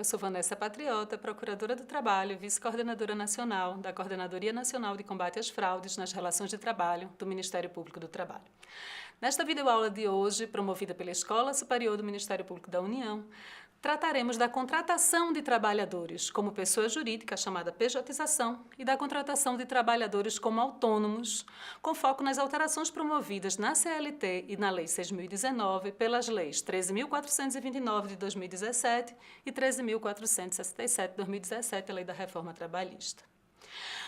Eu sou Vanessa Patriota, Procuradora do Trabalho, Vice-Coordenadora Nacional da Coordenadoria Nacional de Combate às Fraudes nas Relações de Trabalho do Ministério Público do Trabalho. Nesta videoaula de hoje, promovida pela Escola Superior do Ministério Público da União, trataremos da contratação de trabalhadores como pessoa jurídica, chamada pejotização, e da contratação de trabalhadores como autônomos, com foco nas alterações promovidas na CLT e na Lei 6.019 pelas leis 13.429 de 2017 e 13.467 de 2017, a Lei da Reforma Trabalhista.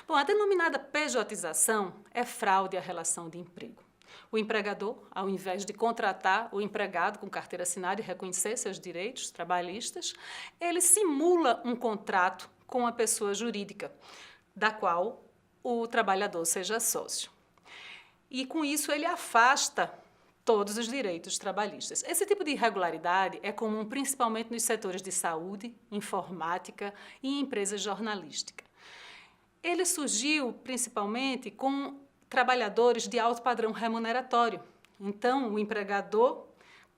Bom, a denominada pejotização é fraude à relação de emprego. O empregador, ao invés de contratar o empregado com carteira assinada e reconhecer seus direitos trabalhistas, ele simula um contrato com a pessoa jurídica, da qual o trabalhador seja sócio. E, com isso, ele afasta todos os direitos trabalhistas. Esse tipo de irregularidade é comum principalmente nos setores de saúde, informática e em empresas jornalísticas. Ele surgiu principalmente com trabalhadores de alto padrão remuneratório. Então, o empregador,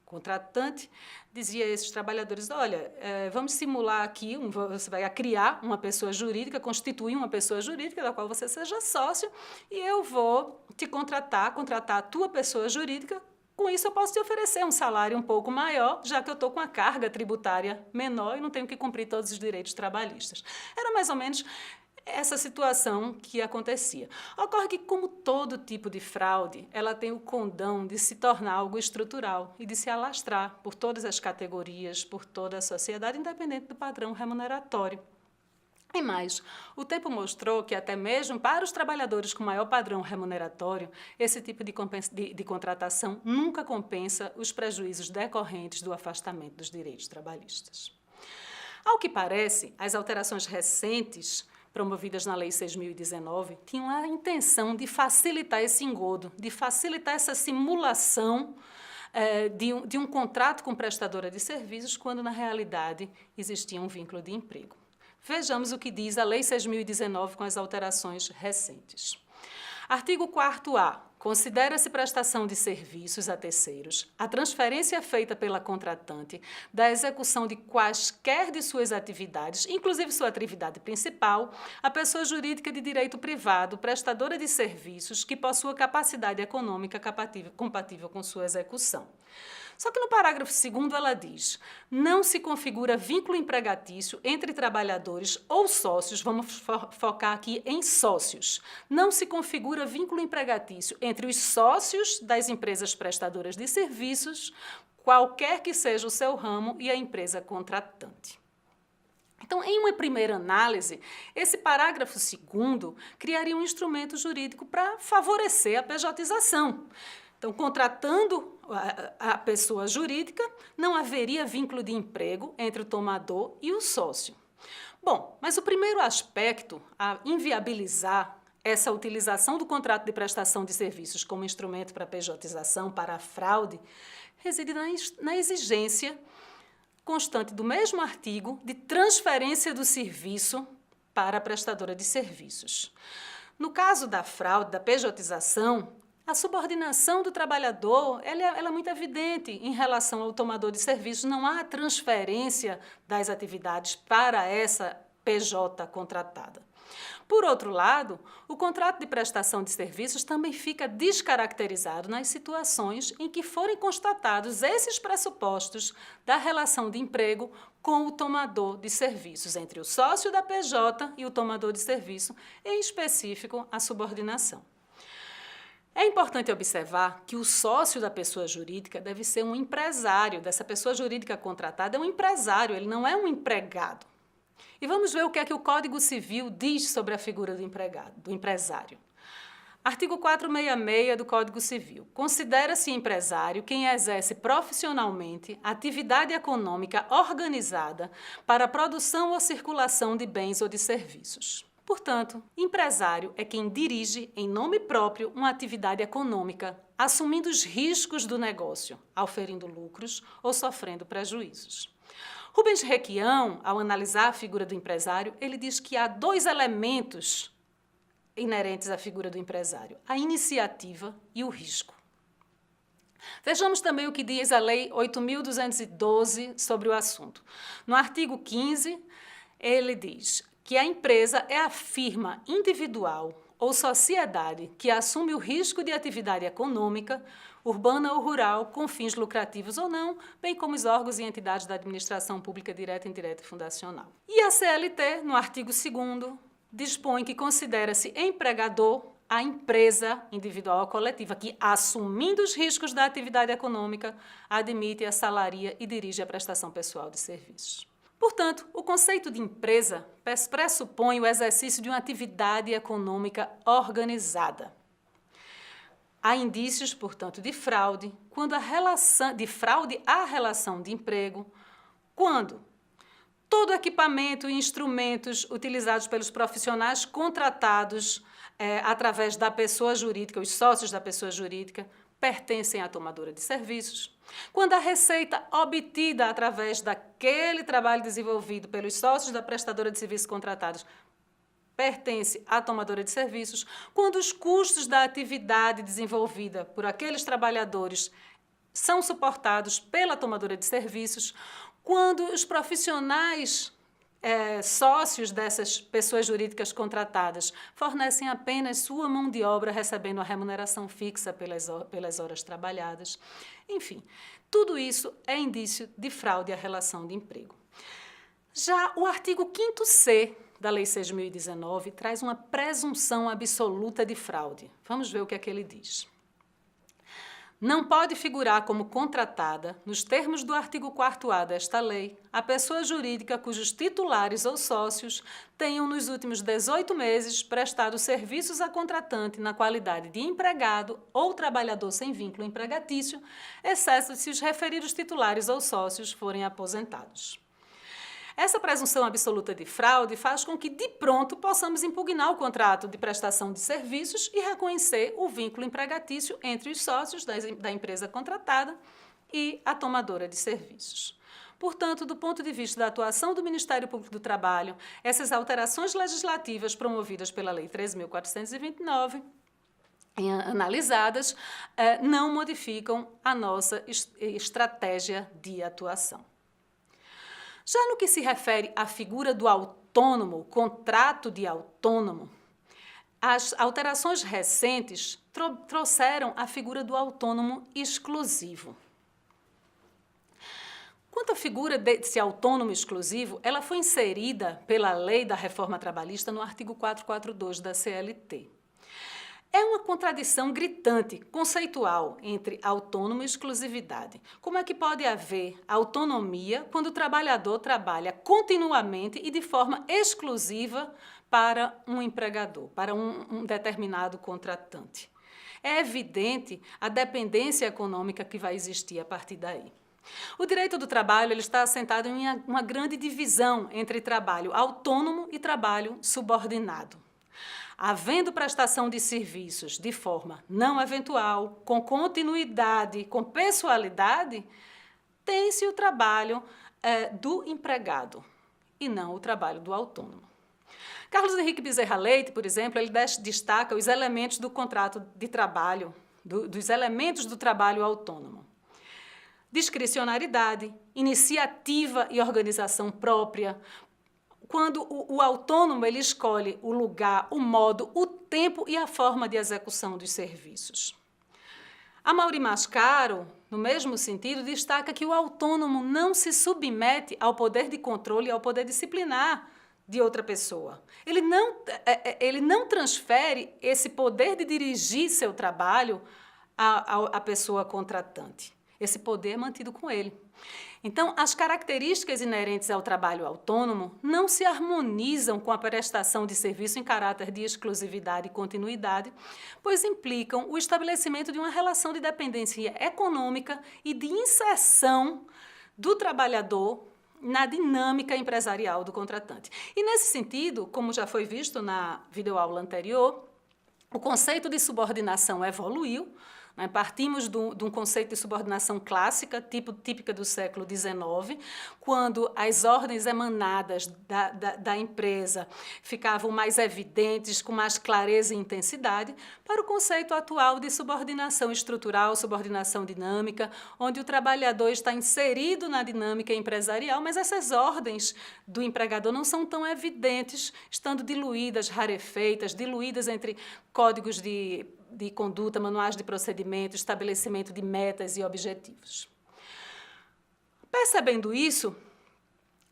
contratante, dizia a esses trabalhadores, olha, vamos simular aqui, você vai criar uma pessoa jurídica, constituir uma pessoa jurídica da qual você seja sócio e eu vou te contratar a tua pessoa jurídica. Com isso, eu posso te oferecer um salário um pouco maior, já que eu estou com a carga tributária menor e não tenho que cumprir todos os direitos trabalhistas. Era mais ou menos essa situação que acontecia. Ocorre que, como todo tipo de fraude, ela tem o condão de se tornar algo estrutural e de se alastrar por todas as categorias, por toda a sociedade, independente do padrão remuneratório. E mais, o tempo mostrou que até mesmo para os trabalhadores com maior padrão remuneratório, esse tipo de contratação nunca compensa os prejuízos decorrentes do afastamento dos direitos trabalhistas. Ao que parece, as alterações recentes promovidas na Lei 6.019, tinham a intenção de facilitar esse engodo, de facilitar essa simulação de um contrato com prestadora de serviços, quando, na realidade, existia um vínculo de emprego. Vejamos o que diz a Lei 6.019 com as alterações recentes. Artigo 4º. Considera-se prestação de serviços a terceiros a transferência feita pela contratante da execução de quaisquer de suas atividades, inclusive sua atividade principal, a pessoa jurídica de direito privado, prestadora de serviços que possua capacidade econômica compatível com sua execução. Só que no parágrafo 2º ela diz, não se configura vínculo empregatício entre trabalhadores ou sócios, vamos focar aqui em sócios, não se configura vínculo empregatício entre os sócios das empresas prestadoras de serviços, qualquer que seja o seu ramo e a empresa contratante. Então, em uma primeira análise, esse parágrafo 2º criaria um instrumento jurídico para favorecer a pejotização. Então, contratando a pessoa jurídica, não haveria vínculo de emprego entre o tomador e o sócio. Bom, mas o primeiro aspecto a inviabilizar essa utilização do contrato de prestação de serviços como instrumento para a pejotização, para a fraude, reside na exigência constante do mesmo artigo de transferência do serviço para a prestadora de serviços. No caso da fraude, da pejotização, a subordinação do trabalhador ela é muito evidente em relação ao tomador de serviços. Não há transferência das atividades para essa PJ contratada. Por outro lado, o contrato de prestação de serviços também fica descaracterizado nas situações em que forem constatados esses pressupostos da relação de emprego com o tomador de serviços, entre o sócio da PJ e o tomador de serviço, em específico, a subordinação. É importante observar que o sócio da pessoa jurídica deve ser um empresário, dessa pessoa jurídica contratada é um empresário, ele não é um empregado. E vamos ver o que é que o Código Civil diz sobre a figura do empregado, do empresário. Artigo 466 do Código Civil. Considera-se empresário quem exerce profissionalmente atividade econômica organizada para a produção ou circulação de bens ou de serviços. Portanto, empresário é quem dirige, em nome próprio, uma atividade econômica, assumindo os riscos do negócio, auferindo lucros ou sofrendo prejuízos. Rubens Requião, ao analisar a figura do empresário, ele diz que há dois elementos inerentes à figura do empresário, a iniciativa e o risco. Vejamos também o que diz a Lei 8.212 sobre o assunto. No artigo 15, ele diz que a empresa é a firma individual ou sociedade que assume o risco de atividade econômica, urbana ou rural, com fins lucrativos ou não, bem como os órgãos e entidades da administração pública direta, indireta e fundacional. E a CLT, no artigo 2º, dispõe que considera-se empregador a empresa individual ou coletiva que, assumindo os riscos da atividade econômica, admite, assalaria e dirige a prestação pessoal de serviços. Portanto, o conceito de empresa pressupõe o exercício de uma atividade econômica organizada. Há indícios, portanto, de fraude à relação de emprego, quando todo equipamento e instrumentos utilizados pelos profissionais contratados através da pessoa jurídica, os sócios da pessoa jurídica, pertencem à tomadora de serviços. Quando a receita obtida através daquele trabalho desenvolvido pelos sócios da prestadora de serviços contratados pertence à tomadora de serviços. Quando os custos da atividade desenvolvida por aqueles trabalhadores são suportados pela tomadora de serviços. Quando os profissionais sócios dessas pessoas jurídicas contratadas fornecem apenas sua mão de obra, recebendo a remuneração fixa pelas horas trabalhadas. Enfim, tudo isso é indício de fraude à relação de emprego. Já o artigo 5º-C da Lei 6.019 traz uma presunção absoluta de fraude. Vamos ver o que é que ele diz. Não pode figurar como contratada, nos termos do artigo 4º-A desta lei, a pessoa jurídica cujos titulares ou sócios tenham nos últimos 18 meses prestado serviços à contratante na qualidade de empregado ou trabalhador sem vínculo empregatício, exceto se os referidos titulares ou sócios forem aposentados. Essa presunção absoluta de fraude faz com que, de pronto, possamos impugnar o contrato de prestação de serviços e reconhecer o vínculo empregatício entre os sócios da empresa contratada e a tomadora de serviços. Portanto, do ponto de vista da atuação do Ministério Público do Trabalho, essas alterações legislativas promovidas pela Lei 13.429, analisadas, não modificam a nossa estratégia de atuação. Já no que se refere à figura do autônomo, contrato de autônomo, as alterações recentes trouxeram a figura do autônomo exclusivo. Quanto à figura desse autônomo exclusivo, ela foi inserida pela Lei da Reforma Trabalhista no artigo 442 da CLT. É uma contradição gritante, conceitual, entre autônomo e exclusividade. Como é que pode haver autonomia quando o trabalhador trabalha continuamente e de forma exclusiva para um empregador, para um determinado contratante? É evidente a dependência econômica que vai existir a partir daí. O direito do trabalho ele está assentado em uma grande divisão entre trabalho autônomo e trabalho subordinado. Havendo prestação de serviços de forma não eventual, com continuidade, com pessoalidade, tem-se o trabalho do empregado e não o trabalho do autônomo. Carlos Henrique Bezerra Leite, por exemplo, ele destaca os elementos do contrato de trabalho, dos elementos do trabalho autônomo. Discricionariedade, iniciativa e organização própria. Quando o autônomo ele escolhe o lugar, o modo, o tempo e a forma de execução dos serviços. Amaury Mascaro, no mesmo sentido, destaca que o autônomo não se submete ao poder de controle e ao poder disciplinar de outra pessoa. Ele não transfere esse poder de dirigir seu trabalho à pessoa contratante. Esse poder é mantido com ele. Então, as características inerentes ao trabalho autônomo não se harmonizam com a prestação de serviço em caráter de exclusividade e continuidade, pois implicam o estabelecimento de uma relação de dependência econômica e de inserção do trabalhador na dinâmica empresarial do contratante. E, nesse sentido, como já foi visto na videoaula anterior, o conceito de subordinação evoluiu Nós partimos de um conceito de subordinação clássica, típica do século XIX, quando as ordens emanadas da empresa ficavam mais evidentes, com mais clareza e intensidade, para o conceito atual de subordinação estrutural, subordinação dinâmica, onde o trabalhador está inserido na dinâmica empresarial, mas essas ordens do empregador não são tão evidentes, estando diluídas, rarefeitas, diluídas entre códigos de conduta, manuais de procedimento, estabelecimento de metas e objetivos. Percebendo isso,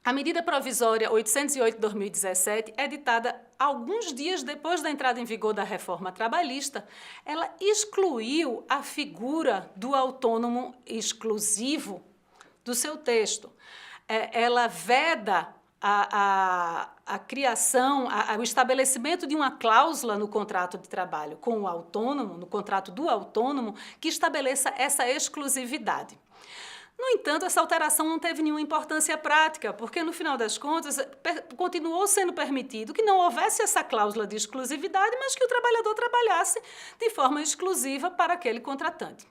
a medida provisória 808 de 2017, editada alguns dias depois da entrada em vigor da reforma trabalhista, ela excluiu a figura do autônomo exclusivo do seu texto. Ela veda a criação, o estabelecimento de uma cláusula no contrato de trabalho com o autônomo, no contrato do autônomo, que estabeleça essa exclusividade. No entanto, essa alteração não teve nenhuma importância prática, porque, no final das contas, continuou sendo permitido que não houvesse essa cláusula de exclusividade, mas que o trabalhador trabalhasse de forma exclusiva para aquele contratante.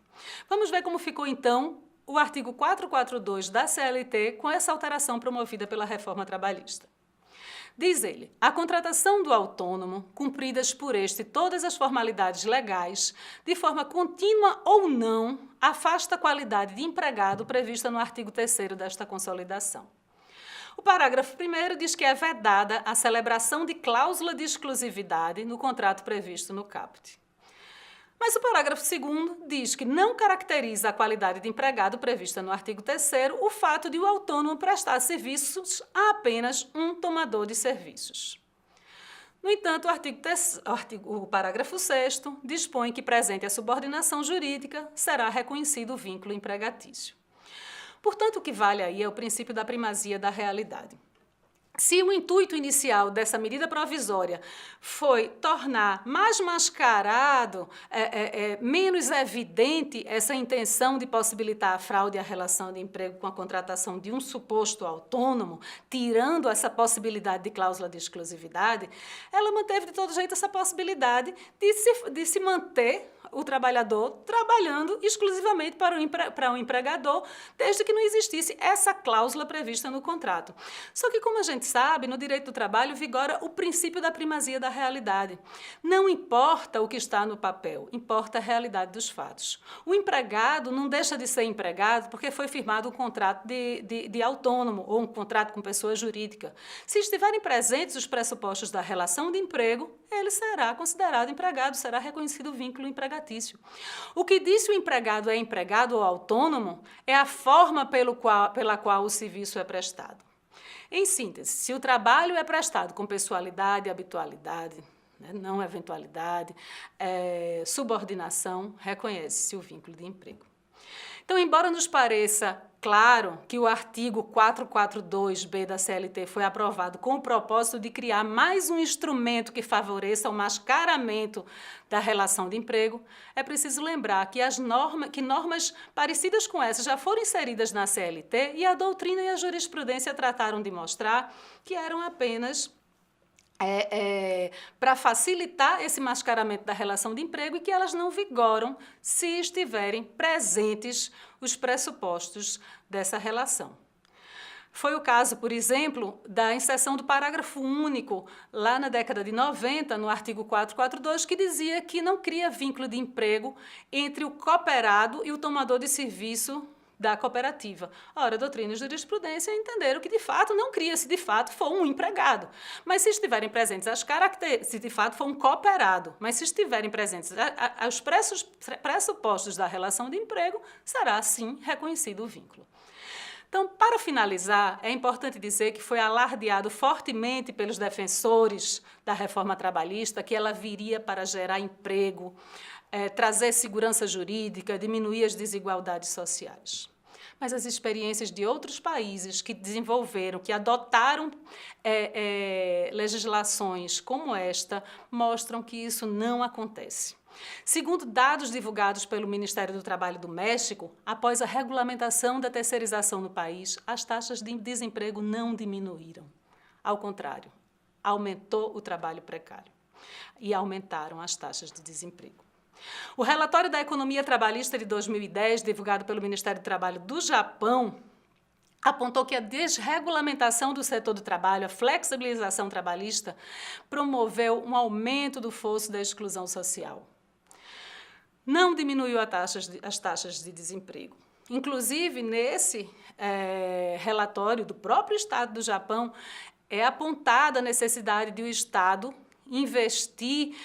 Vamos ver como ficou, então, o artigo 442 da CLT com essa alteração promovida pela reforma trabalhista. Diz ele, a contratação do autônomo, cumpridas por este todas as formalidades legais, de forma contínua ou não, afasta a qualidade de empregado prevista no artigo 3º desta consolidação. O parágrafo 1º diz que é vedada a celebração de cláusula de exclusividade no contrato previsto no caput. Mas o parágrafo 2º diz que não caracteriza a qualidade de empregado prevista no artigo 3º o fato de o autônomo prestar serviços a apenas um tomador de serviços. No entanto, o parágrafo 6º dispõe que, presente a subordinação jurídica, será reconhecido o vínculo empregatício. Portanto, o que vale aí é o princípio da primazia da realidade. Se o intuito inicial dessa medida provisória foi tornar mais mascarado, menos evidente essa intenção de possibilitar a fraude à relação de emprego com a contratação de um suposto autônomo, tirando essa possibilidade de cláusula de exclusividade, ela manteve de todo jeito essa possibilidade de se manter o trabalhador trabalhando exclusivamente para o empregador, desde que não existisse essa cláusula prevista no contrato. Só que, como a gente sabe, no direito do trabalho vigora o princípio da primazia da realidade. Não importa o que está no papel, importa a realidade dos fatos. O empregado não deixa de ser empregado porque foi firmado um contrato de autônomo ou um contrato com pessoa jurídica. Se estiverem presentes os pressupostos da relação de emprego, ele será considerado empregado, será reconhecido o vínculo empregatício. O que diz se o empregado é empregado ou autônomo é a forma pela qual o serviço é prestado. Em síntese, se o trabalho é prestado com pessoalidade, habitualidade, não eventualidade, subordinação, reconhece-se o vínculo de emprego. Então, embora nos pareça claro que o artigo 442b da CLT foi aprovado com o propósito de criar mais um instrumento que favoreça o mascaramento da relação de emprego, é preciso lembrar que normas parecidas com essa já foram inseridas na CLT e a doutrina e a jurisprudência trataram de mostrar que eram apenas para facilitar esse mascaramento da relação de emprego e que elas não vigoram se estiverem presentes os pressupostos dessa relação. Foi o caso, por exemplo, da inserção do parágrafo único, lá na década de 90, no artigo 442, que dizia que não cria vínculo de emprego entre o cooperado e o tomador de serviço da cooperativa. Ora, a doutrina e a jurisprudência entenderam que, de fato, não cria se de fato for um empregado. Mas se estiverem presentes as características, se de fato for um cooperado, mas se estiverem presentes os pressupostos da relação de emprego, será, sim, reconhecido o vínculo. Então, para finalizar, é importante dizer que foi alardeado fortemente pelos defensores da reforma trabalhista que ela viria para gerar emprego, trazer segurança jurídica, diminuir as desigualdades sociais. Mas as experiências de outros países que desenvolveram, que adotaram legislações como esta, mostram que isso não acontece. Segundo dados divulgados pelo Ministério do Trabalho do México, após a regulamentação da terceirização no país, as taxas de desemprego não diminuíram. Ao contrário, aumentou o trabalho precário e aumentaram as taxas de desemprego. O relatório da economia trabalhista de 2010, divulgado pelo Ministério do Trabalho do Japão, apontou que a desregulamentação do setor do trabalho, a flexibilização trabalhista, promoveu um aumento do fosso da exclusão social. Não diminuiu as taxas de desemprego. Inclusive, nesse relatório do próprio Estado do Japão, é apontada a necessidade de o Estado investir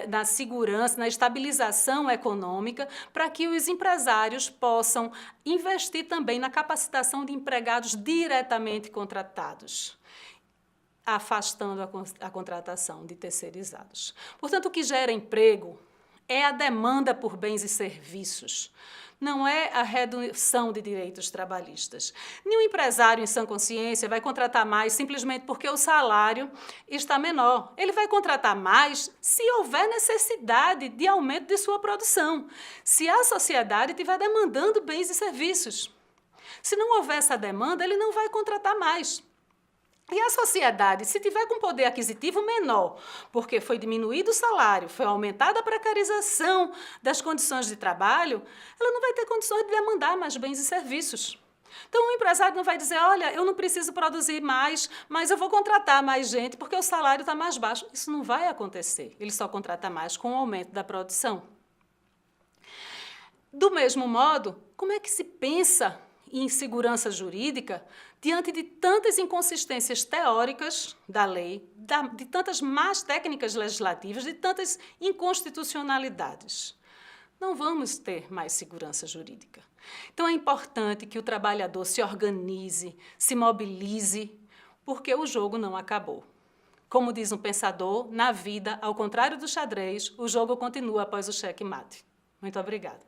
na segurança, na estabilização econômica, para que os empresários possam investir também na capacitação de empregados diretamente contratados, afastando a contratação de terceirizados. Portanto, o que gera emprego é a demanda por bens e serviços, não é a redução de direitos trabalhistas. Nenhum empresário em sã consciência vai contratar mais simplesmente porque o salário está menor. Ele vai contratar mais se houver necessidade de aumento de sua produção, se a sociedade estiver demandando bens e serviços. Se não houver essa demanda, ele não vai contratar mais. E a sociedade, se tiver com poder aquisitivo menor, porque foi diminuído o salário, foi aumentada a precarização das condições de trabalho, ela não vai ter condições de demandar mais bens e serviços. Então, o empresário não vai dizer, olha, eu não preciso produzir mais, mas eu vou contratar mais gente porque o salário está mais baixo. Isso não vai acontecer. Ele só contrata mais com o aumento da produção. Do mesmo modo, como é que se pensa em segurança jurídica diante de tantas inconsistências teóricas da lei, de tantas más técnicas legislativas, de tantas inconstitucionalidades? Não vamos ter mais segurança jurídica. Então é importante que o trabalhador se organize, se mobilize, porque o jogo não acabou. Como diz um pensador, na vida, ao contrário do xadrez, o jogo continua após o xeque-mate. Muito obrigada.